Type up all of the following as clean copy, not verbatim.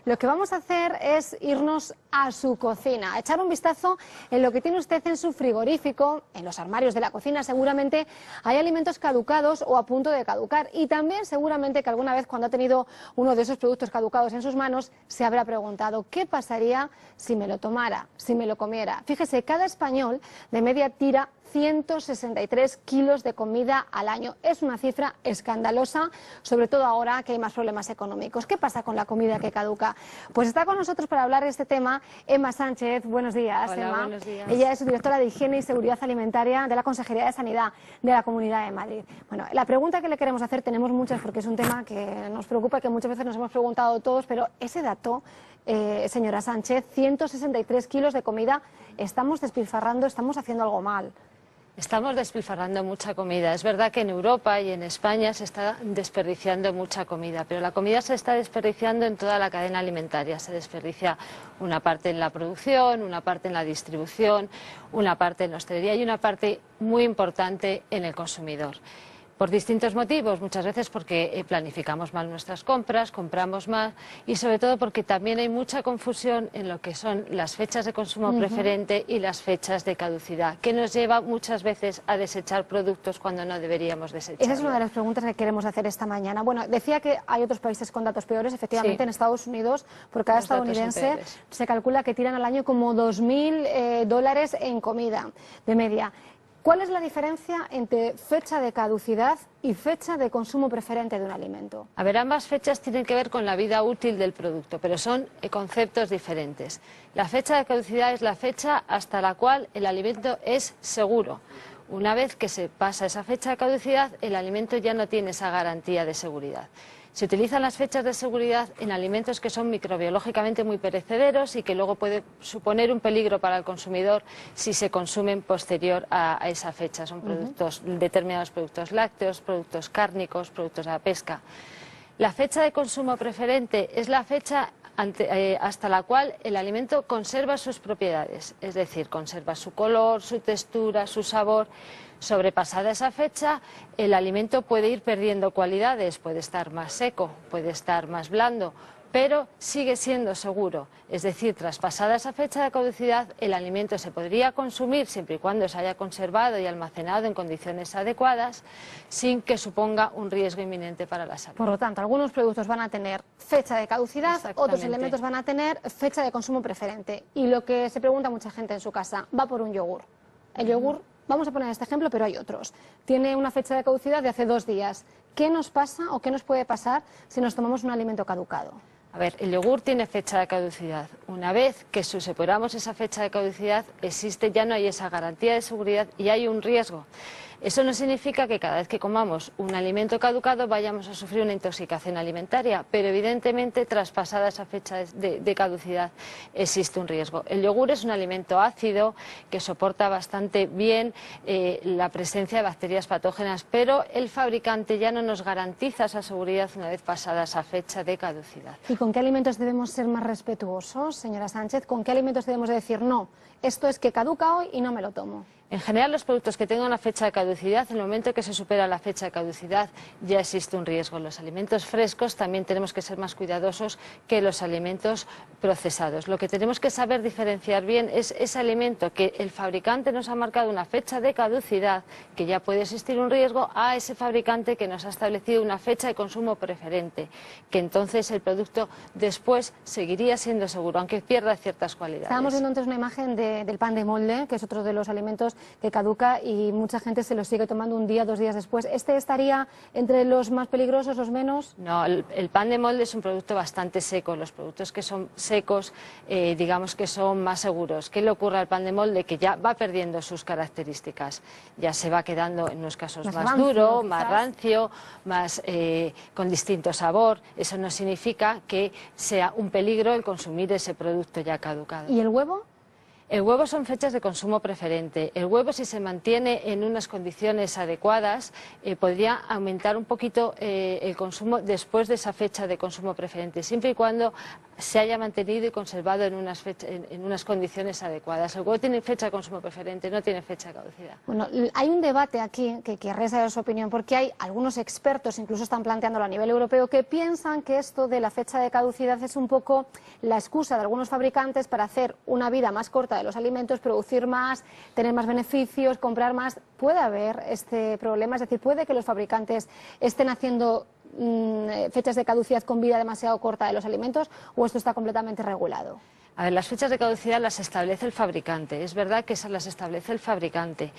lo que vamos a hacer es irnos a su cocina, a echar un vistazo en lo que tiene usted en su frigorífico, en los armarios de la cocina. Seguramente hay alimentos caducados o a punto de caducar, y también seguramente que alguna vez cuando ha tenido uno de esos productos caducados en sus manos se habrá preguntado ¿qué pasaría si me lo tomara, si me lo comiera? Fíjese, cada español de media tira 163 kilos de comida al año. Es una cifra escandalosa, sobre todo ahora que hay más problemas económicos. ¿Qué pasa con la comida que caduca? Pues está con nosotros para hablar de este tema Emma Sánchez. Buenos días, Hola, Emma. buenos días. Ella es directora de Higiene y Seguridad Alimentaria de la Consejería de Sanidad de la Comunidad de Madrid. Bueno, la pregunta que le queremos hacer, tenemos muchas porque es un tema que nos preocupa, que muchas veces nos hemos preguntado todos, pero ese dato, señora Sánchez, 163 kilos de comida, estamos despilfarrando, estamos haciendo algo mal. Estamos despilfarrando mucha comida. Es verdad que en Europa y en España se está desperdiciando mucha comida, pero la comida se está desperdiciando en toda la cadena alimentaria. Se desperdicia una parte en la producción, una parte en la distribución, una parte en la hostelería y una parte muy importante en el consumidor. Por distintos motivos, muchas veces porque planificamos mal nuestras compras, compramos más, y sobre todo porque también hay mucha confusión en lo que son las fechas de consumo preferente y las fechas de caducidad, que nos lleva muchas veces a desechar productos cuando no deberíamos desecharlos. Esa es una de las preguntas que queremos hacer esta mañana. Bueno, decía que hay otros países con datos peores, efectivamente. Sí. En Estados Unidos, por cada estadounidense se calcula que tiran al año como $2.000 en comida de media. ¿Cuál es la diferencia entre fecha de caducidad y fecha de consumo preferente de un alimento? A ver, ambas fechas tienen que ver con la vida útil del producto, pero son conceptos diferentes. La fecha de caducidad es la fecha hasta la cual el alimento es seguro. Una vez que se pasa esa fecha de caducidad, el alimento ya no tiene esa garantía de seguridad. Se utilizan las fechas de seguridad en alimentos que son microbiológicamente muy perecederos y que luego puede suponer un peligro para el consumidor si se consumen posterior a esa fecha. Son productos, determinados productos lácteos, productos cárnicos, productos de la pesca. La fecha de consumo preferente es la fecha hasta la cual el alimento conserva sus propiedades, es decir, conserva su color, su textura, su sabor. Sobrepasada esa fecha, el alimento puede ir perdiendo cualidades, puede estar más seco, puede estar más blando, pero sigue siendo seguro. Es decir, traspasada esa fecha de caducidad, el alimento se podría consumir siempre y cuando se haya conservado y almacenado en condiciones adecuadas, sin que suponga un riesgo inminente para la salud. Por lo tanto, algunos productos van a tener fecha de caducidad, otros elementos van a tener fecha de consumo preferente. Y lo que se pregunta mucha gente en su casa, va por un yogur. El yogur, vamos a poner este ejemplo, pero hay otros. Tiene una fecha de caducidad de hace 2 días. ¿Qué nos pasa o qué nos puede pasar si nos tomamos un alimento caducado? A ver, el yogur tiene fecha de caducidad. Una vez que superamos esa fecha de caducidad, ya no hay esa garantía de seguridad y hay un riesgo. Eso no significa que cada vez que comamos un alimento caducado vayamos a sufrir una intoxicación alimentaria, pero evidentemente traspasada esa fecha de caducidad existe un riesgo. El yogur es un alimento ácido que soporta bastante bien la presencia de bacterias patógenas, pero el fabricante ya no nos garantiza esa seguridad una vez pasada esa fecha de caducidad. ¿Y con qué alimentos debemos ser más respetuosos, señora Sánchez? ¿Con qué alimentos debemos de decir no, esto es que caduca hoy y no me lo tomo? En general, los productos que tengan una fecha de caducidad, en el momento que se supera la fecha de caducidad, ya existe un riesgo. Los alimentos frescos también tenemos que ser más cuidadosos que los alimentos procesados. Lo que tenemos que saber diferenciar bien es ese alimento que el fabricante nos ha marcado una fecha de caducidad, que ya puede existir un riesgo, a ese fabricante que nos ha establecido una fecha de consumo preferente, que entonces el producto después seguiría siendo seguro, aunque pierda ciertas cualidades. Estábamos viendo antes una imagen del pan de molde, que es otro de los alimentos que caduca y mucha gente se lo sigue tomando un día, 2 días después. ¿Este estaría entre los más peligrosos, los menos? No, el pan de molde es un producto bastante seco. Los productos que son secos, digamos que son más seguros. ¿Qué le ocurre al pan de molde? Que ya va perdiendo sus características. Ya se va quedando, en unos casos, más duro, más rancio, más con distinto sabor. Eso no significa que sea un peligro el consumir ese producto ya caducado. ¿Y el huevo? El huevo son fechas de consumo preferente. El huevo, si se mantiene en unas condiciones adecuadas, podría aumentar un poquito el consumo después de esa fecha de consumo preferente, siempre y cuando se haya mantenido y conservado en unas condiciones adecuadas. El huevo tiene fecha de consumo preferente, no tiene fecha de caducidad. Bueno, hay un debate aquí que querré saber su opinión, porque hay algunos expertos, incluso están planteándolo a nivel europeo, que piensan que esto de la fecha de caducidad es un poco la excusa de algunos fabricantes para hacer una vida más corta de los alimentos, producir más, tener más beneficios, comprar más. ¿Puede haber este problema? Es decir, ¿puede que los fabricantes estén haciendo fechas de caducidad con vida demasiado corta de los alimentos, o esto está completamente regulado? A ver, las fechas de caducidad las establece el fabricante. Es verdad que esas las establece el fabricante,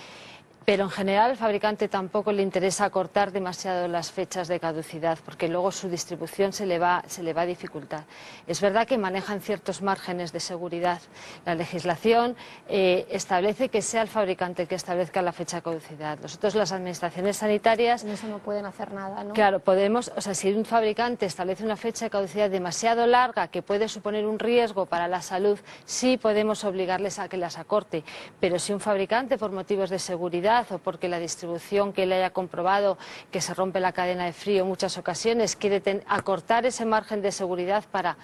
pero en general al fabricante tampoco le interesa acortar demasiado las fechas de caducidad, porque luego su distribución se le va a dificultar. Es verdad que manejan ciertos márgenes de seguridad. La legislación establece que sea el fabricante el que establezca la fecha de caducidad. Nosotros, las administraciones sanitarias... En eso no pueden hacer nada, ¿no? Claro, podemos, o sea, si un fabricante establece una fecha de caducidad demasiado larga que puede suponer un riesgo para la salud, sí podemos obligarles a que las acorte. Pero si un fabricante, por motivos de seguridad o porque la distribución que él haya comprobado que se rompe la cadena de frío en muchas ocasiones, quiere acortar ese margen de seguridad para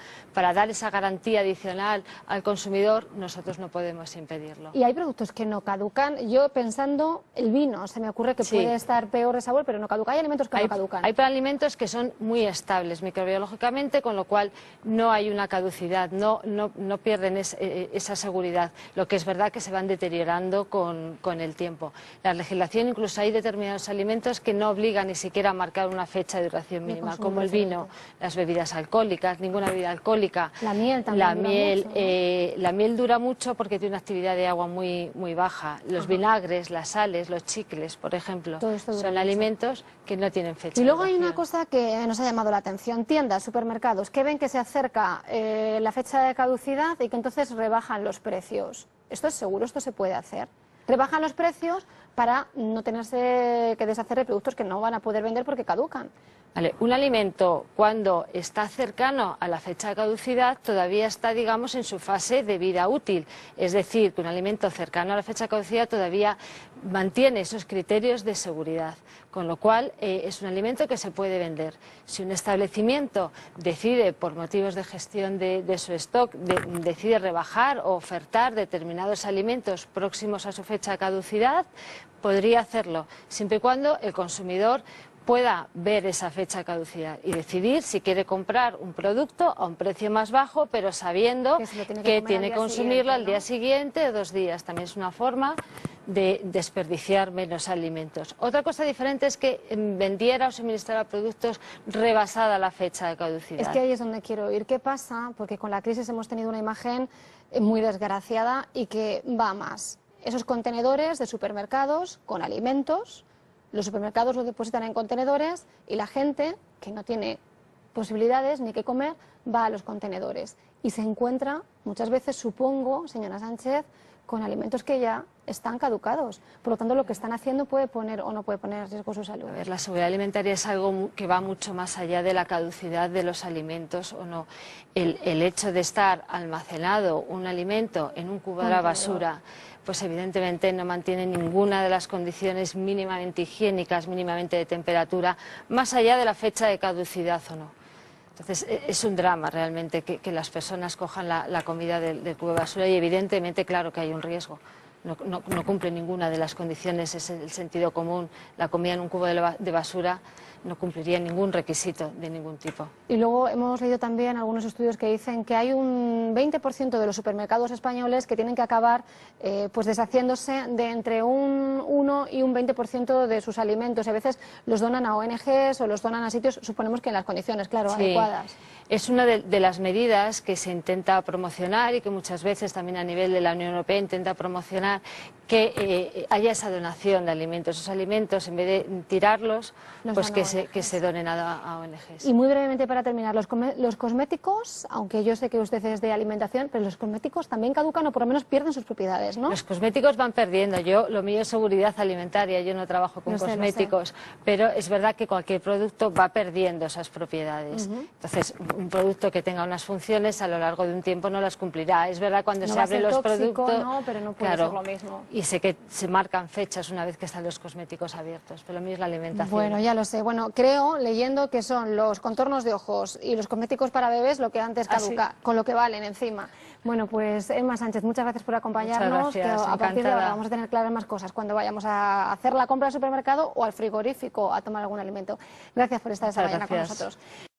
dar esa garantía adicional al consumidor, nosotros no podemos impedirlo. Y hay productos que no caducan. Yo pensando, el vino, se me ocurre que puede estar peor de sabor, pero no caduca. Hay alimentos que no caducan. Hay alimentos que son muy estables microbiológicamente, con lo cual no hay una caducidad, no pierden esa seguridad. Lo que es verdad que se van deteriorando con el tiempo. La legislación, incluso hay determinados alimentos que no obligan ni siquiera a marcar una fecha de duración mínima, como el vino, las bebidas alcohólicas, ninguna bebida alcohólica. La miel también dura mucho, ¿no? La miel dura mucho porque tiene una actividad de agua muy baja. Los vinagres, las sales, los chicles, por ejemplo, son alimentos que no tienen fecha de duración. Y luego hay una cosa que nos ha llamado la atención: tiendas, supermercados, que ven que se acerca la fecha de caducidad y que entonces rebajan los precios. ¿Esto es seguro? ¿Esto se puede hacer? Rebajan los precios para no tenerse que deshacer de productos que no van a poder vender porque caducan. Vale, un alimento cuando está cercano a la fecha de caducidad todavía está, digamos, en su fase de vida útil. Es decir, que un alimento cercano a la fecha de caducidad todavía mantiene esos criterios de seguridad, con lo cual es un alimento que se puede vender. Si un establecimiento decide, por motivos de gestión de su stock, decide rebajar o ofertar determinados alimentos próximos a su fecha de caducidad, podría hacerlo, siempre y cuando el consumidor pueda ver esa fecha de caducidad y decidir si quiere comprar un producto a un precio más bajo, pero sabiendo que tiene que consumirlo al día siguiente o 2 días. También es una forma de desperdiciar menos alimentos. Otra cosa diferente es que vendiera o suministrara productos rebasada la fecha de caducidad. Es que ahí es donde quiero ir. ¿Qué pasa? Porque con la crisis hemos tenido una imagen muy desgraciada y que va más. Esos contenedores de supermercados con alimentos, los supermercados los depositan en contenedores y la gente que no tiene posibilidades ni que comer va a los contenedores y se encuentra muchas veces, supongo, señora Sánchez, con alimentos que ya están caducados. Por lo tanto, lo que están haciendo puede poner o no puede poner en riesgo su salud. A ver, la seguridad alimentaria es algo que va mucho más allá de la caducidad de los alimentos o no. El hecho de estar almacenado un alimento en un cubo de la basura, pues evidentemente no mantiene ninguna de las condiciones mínimamente higiénicas, mínimamente de temperatura, más allá de la fecha de caducidad o no. Entonces es un drama realmente que las personas cojan la comida del cubo de basura y evidentemente claro que hay un riesgo. No cumple ninguna de las condiciones, es el sentido común. La comida en un cubo de basura no cumpliría ningún requisito de ningún tipo. Y luego hemos leído también algunos estudios que dicen que hay un 20% de los supermercados españoles que tienen que acabar pues deshaciéndose de entre un 1 y un 20% de sus alimentos. A veces los donan a ONGs o los donan a sitios, suponemos que en las condiciones, claro, adecuadas. Es una de las medidas que se intenta promocionar y que muchas veces también a nivel de la Unión Europea intenta promocionar que haya esa donación de alimentos. Esos alimentos, en vez de tirarlos, pues que se donen a ONGs. Y muy brevemente para terminar, los cosméticos, aunque yo sé que usted es de alimentación, pero los cosméticos también caducan o por lo menos pierden sus propiedades, ¿no? Los cosméticos van perdiendo. Lo mío es seguridad alimentaria, yo no trabajo con cosméticos, pero es verdad que cualquier producto va perdiendo esas propiedades. Entonces, un producto que tenga unas funciones a lo largo de un tiempo no las cumplirá. Es verdad cuando se abren los productos, no, pero no puede ser lo mismo. Y sé que se marcan fechas una vez que están los cosméticos abiertos, pero lo mío es la alimentación. Bueno, ya lo sé. Bueno, Bueno, creo, leyendo, que son los contornos de ojos y los cosméticos para bebés lo que antes caduca, sí. con lo que valen encima. Bueno, pues Emma Sánchez, muchas gracias por acompañarnos. Muchas gracias, que a partir de ahora encantada. vamos a tener claras más cosas cuando vayamos a hacer la compra al supermercado o al frigorífico a tomar algún alimento. Gracias por estar esta Muchas mañana con gracias. nosotros.